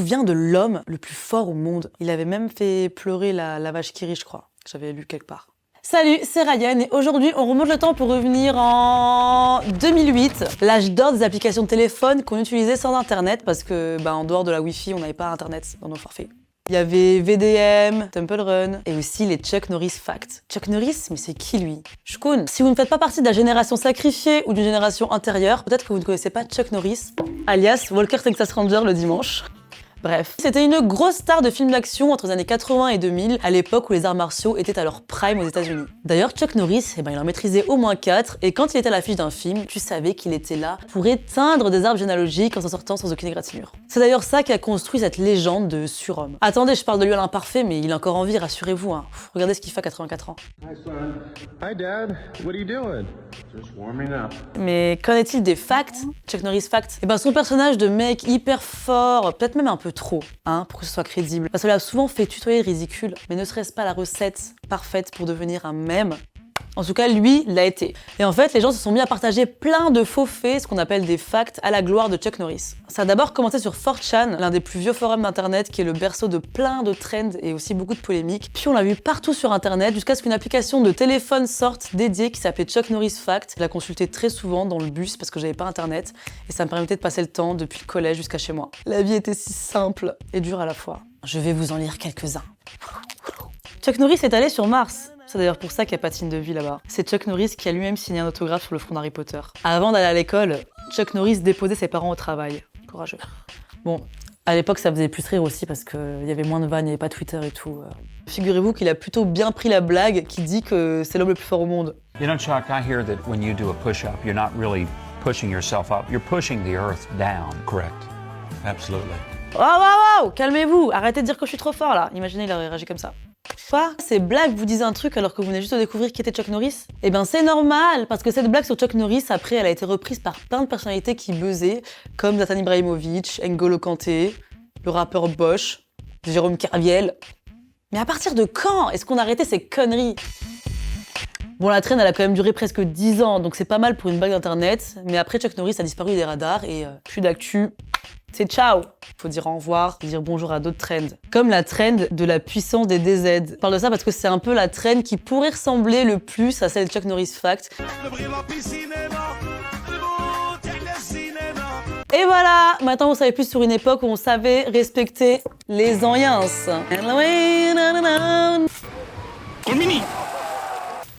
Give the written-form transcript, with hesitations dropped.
souviens de l'homme le plus fort au monde. Il avait même fait pleurer la vache qui rit, je crois. J'avais lu quelque part. Salut, c'est Ryan et aujourd'hui on remonte le temps pour revenir en 2008, l'âge d'or des applications de téléphone qu'on utilisait sans internet parce que en dehors de la Wi-Fi on n'avait pas internet dans nos forfaits. Il y avait VDM, Temple Run et aussi les Chuck Norris Facts. Chuck Norris, mais c'est qui lui? Shkoun. Si vous ne faites pas partie de la génération sacrifiée ou d'une génération antérieure, peut-être que vous ne connaissez pas Chuck Norris, alias Walker Texas Ranger le dimanche. Bref, c'était une grosse star de films d'action entre les années 80 et 2000, à l'époque où les arts martiaux étaient à leur prime aux États-Unis. D'ailleurs, Chuck Norris, il en maîtrisait au moins 4, et quand il était à l'affiche d'un film, tu savais qu'il était là pour éteindre des arbres généalogiques en s'en sortant sans aucune égratignure. C'est d'ailleurs ça qui a construit cette légende de surhomme. Attendez, je parle de lui à l'imparfait, mais il est encore en vie, rassurez-vous. Regardez ce qu'il fait à 84 ans. Hi, son. Hi, Dad. What are you doing? Just warming up. Mais qu'en est-il des facts? Chuck Norris Facts? Son personnage de mec hyper fort, peut-être même un peu trop, pour que ce soit crédible. Parce qu'il a souvent fait tutoyer le ridicule, mais ne serait-ce pas la recette parfaite pour devenir un mème? En tout cas, lui, l'a été. Et en fait, les gens se sont mis à partager plein de faux faits, ce qu'on appelle des facts à la gloire de Chuck Norris. Ça a d'abord commencé sur 4chan, l'un des plus vieux forums d'internet qui est le berceau de plein de trends et aussi beaucoup de polémiques. Puis on l'a vu partout sur internet jusqu'à ce qu'une application de téléphone sorte dédiée qui s'appelait Chuck Norris Facts. Je la consultais très souvent dans le bus parce que j'avais pas internet et ça me permettait de passer le temps depuis le collège jusqu'à chez moi. La vie était si simple et dure à la fois. Je vais vous en lire quelques-uns. Chuck Norris est allé sur Mars. C'est d'ailleurs pour ça qu'il n'y a pas de signe de vie là-bas. C'est Chuck Norris qui a lui-même signé un autographe sur le front d'Harry Potter. Avant d'aller à l'école, Chuck Norris déposait ses parents au travail. Courageux. Bon, à l'époque ça faisait plus rire aussi parce qu'il y avait moins de vannes, il n'y avait pas Twitter et tout. Figurez-vous qu'il a plutôt bien pris la blague qui dit que c'est l'homme le plus fort au monde. You know, Chuck, I hear that when you do a push-up, you're not really pushing yourself up, you're pushing the earth down. Correct. Absolutely. Wow, calmez-vous, arrêtez de dire que je suis trop fort là. Imaginez, il aurait réagi comme ça. Quoi? Ces blagues vous disent un truc alors que vous venez juste de découvrir qui était Chuck Norris? C'est normal, parce que cette blague sur Chuck Norris, après, elle a été reprise par plein de personnalités qui buzzaient, comme Zlatan Ibrahimovic, N'Golo Kanté, le rappeur Bosch, Jérôme Kerviel. Mais à partir de quand est-ce qu'on a arrêté ces conneries? Bon, la traîne, elle a quand même duré presque 10 ans, donc c'est pas mal pour une blague d'internet, mais après, Chuck Norris a disparu des radars et plus d'actu. C'est ciao! Faut dire au revoir, dire bonjour à d'autres trends. Comme la trend de la puissance des DZ. Je parle de ça parce que c'est un peu la trend qui pourrait ressembler le plus à celle de Chuck Norris Facts. Et voilà! Maintenant, vous savez plus sur une époque où on savait respecter les anciens.